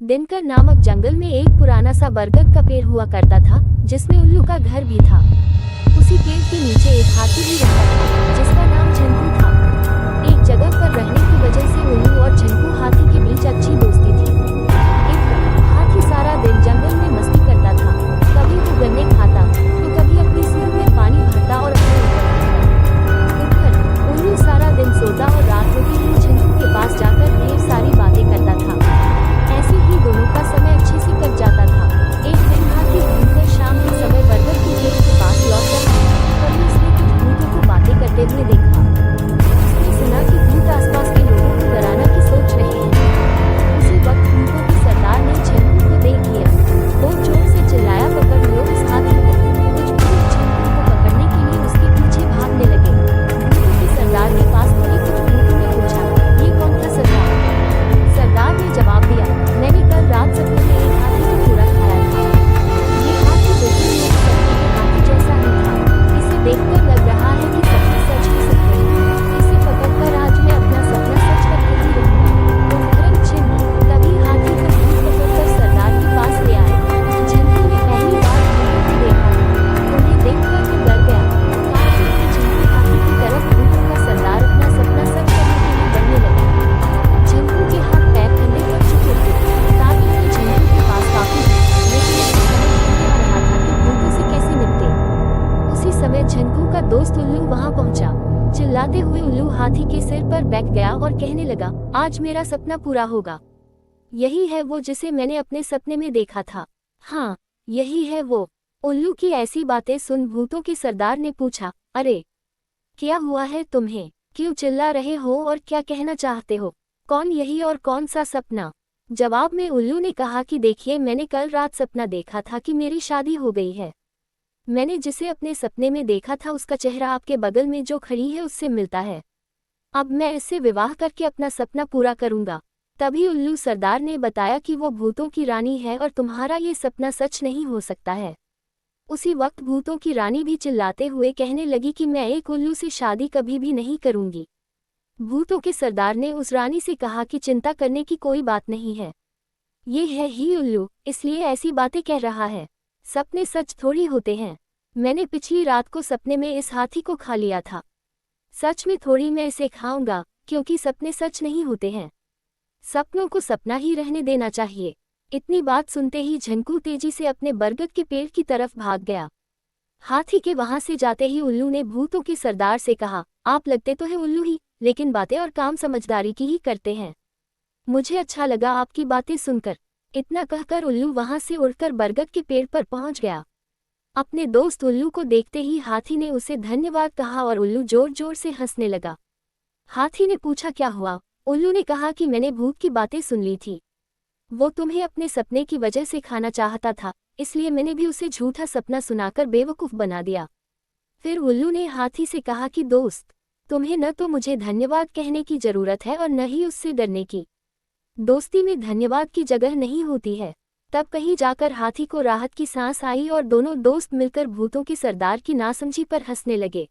दिनकर नामक जंगल में एक पुराना सा बरगद का पेड़ हुआ करता था, जिसमें उल्लू का घर भी था। उसी पेड़ के नीचे एक हाथी भी रहता था, जिसका नाम झंकू था। एक जगह पर रहने की वजह से उल्लू और झंकू हाथी के बीच अच्छी दोस्ती थी। एक दिन हाथी सारा दिन जंगल में मस्ती करता था। कभी वो गन्ने खाता, तो कभी अपनी सूंड में पानी भरता और अपने उठकर उल्लू सारा दिन सोता और रात होते ही झंकू के पास जाकर ढेर सारी बातें करता था। ऐसे ही दोनों का समय अच्छे से कट जाता था। एक दिन हाथी घूमकर शाम के समय बरगद के पेड़ के पास लौट रहा था, तभी उसने कुछ भूतों को बातें करते हुए देखा। उसने सुना कि भूत आसपास के लोगों को डराना की सोच रहे हैं। उसी वक्त भूतों के सरदार ने झंकू को देख लिया। वो जोर से चिल्लाया, पकड़ लो इस हाथी को। कुछ भूत झंकू को पकड़ने के लिए उसके पीछे भागने लगे। भूतों के सरदार के पास खड़े कुछ भूतों ने पूछा, ये कौन था सरदार? सरदार ने जवाब दिया, मैंने कल रात सपने में एक हाथी को पूरा खाया था। ये हाथी देखने में सपने के हाथी जैसा ही था। इसे देखकर लग रहा है कि सपने सच हो सकते हैं। इसे पकड़कर आज मैं अपना सपना सच करके ही रहूंगा। उद्धरण चिन्ह। तभी हाथी को भूत पकड़कर सरदार के पास ले आए। झंकू ने पहली बार भूतों को देखा था। उन्हें देखकर वो डर गया। काश उसने झंकू हाथी की तरफ भूतों का सरदार अपना सपना सच करने के लिए बढ़ने लगा। झंकू के हाथ पैर ठंडे पड़ चुके थे। ताकि वो झंकू के पास काफी थी, लेकिन उसे समझ नहीं आ रहा था कि भूतों से कैसे निपटे। उसी समय झंकू का दोस्त उल्लू वहां पहुंचा। चिल्लाते हुए उल्लू हाथी के सिर पर बैठ गया और कहने लगा, आज मेरा सपना पूरा होगा। यही है वो जिसे मैंने अपने सपने में देखा था। हाँ, यही है वो। उल्लू की ऐसी बातें सुन भूतों के सरदार ने पूछा, अरे क्या हुआ है तुम्हें? क्यों चिल्ला रहे हो और क्या कहना चाहते हो? कौन यही और कौन सा सपना? जवाब में उल्लू ने कहा कि देखिए, मैंने कल रात सपना देखा था कि मेरी शादी हो गई है। मैंने जिसे अपने सपने में देखा था उसका चेहरा आपके बगल में जो खड़ी है उससे मिलता है। अब मैं इससे विवाह करके अपना सपना पूरा करूंगा। तभी उल्लू सरदार ने बताया कि वो भूतों की रानी है और तुम्हारा ये सपना सच नहीं हो सकता है। उसी वक्त भूतों की रानी भी चिल्लाते हुए कहने लगी कि मैं एक उल्लू से शादी कभी भी नहीं करूंगी। भूतों के सरदार ने उस रानी से कहा कि चिंता करने की कोई बात नहीं है। ये है ही उल्लू, इसलिए ऐसी बातें कह रहा है। सपने सच थोड़ी होते हैं। मैंने पिछली रात को सपने में इस हाथी को खा लिया था। सच में थोड़ी मैं इसे खाऊंगा, क्योंकि सपने सच नहीं होते हैं। सपनों को सपना ही रहने देना चाहिए। इतनी बात सुनते ही झंकू तेजी से अपने बरगद के पेड़ की तरफ भाग गया। हाथी के वहां से जाते ही उल्लू ने भूतों के सरदार से कहा, आप लगते तो है उल्लू ही, लेकिन बातें और काम समझदारी की ही करते हैं। मुझे अच्छा लगा आपकी बातें सुनकर। इतना कहकर उल्लू वहां से उड़कर बरगद के पेड़ पर पहुंच गया। अपने दोस्त उल्लू को देखते ही हाथी ने उसे धन्यवाद कहा और उल्लू जोर जोर से हंसने लगा। हाथी ने पूछा, क्या हुआ? उल्लू ने कहा कि मैंने भूत की बातें सुन ली थी। वो तुम्हें अपने सपने की वजह से खाना चाहता था, इसलिए मैंने भी उसे झूठा सपना सुनाकर बेवकूफ़ बना दिया। फिर उल्लू ने हाथी से कहा कि दोस्त, तुम्हें न तो मुझे धन्यवाद कहने की जरूरत है और न ही उससे डरने की। दोस्ती में धन्यवाद की जगह नहीं होती है। तब कहीं जाकर हाथी को राहत की सांस आई और दोनों दोस्त मिलकर भूतों के सरदार की नासमझी पर हंसने लगे।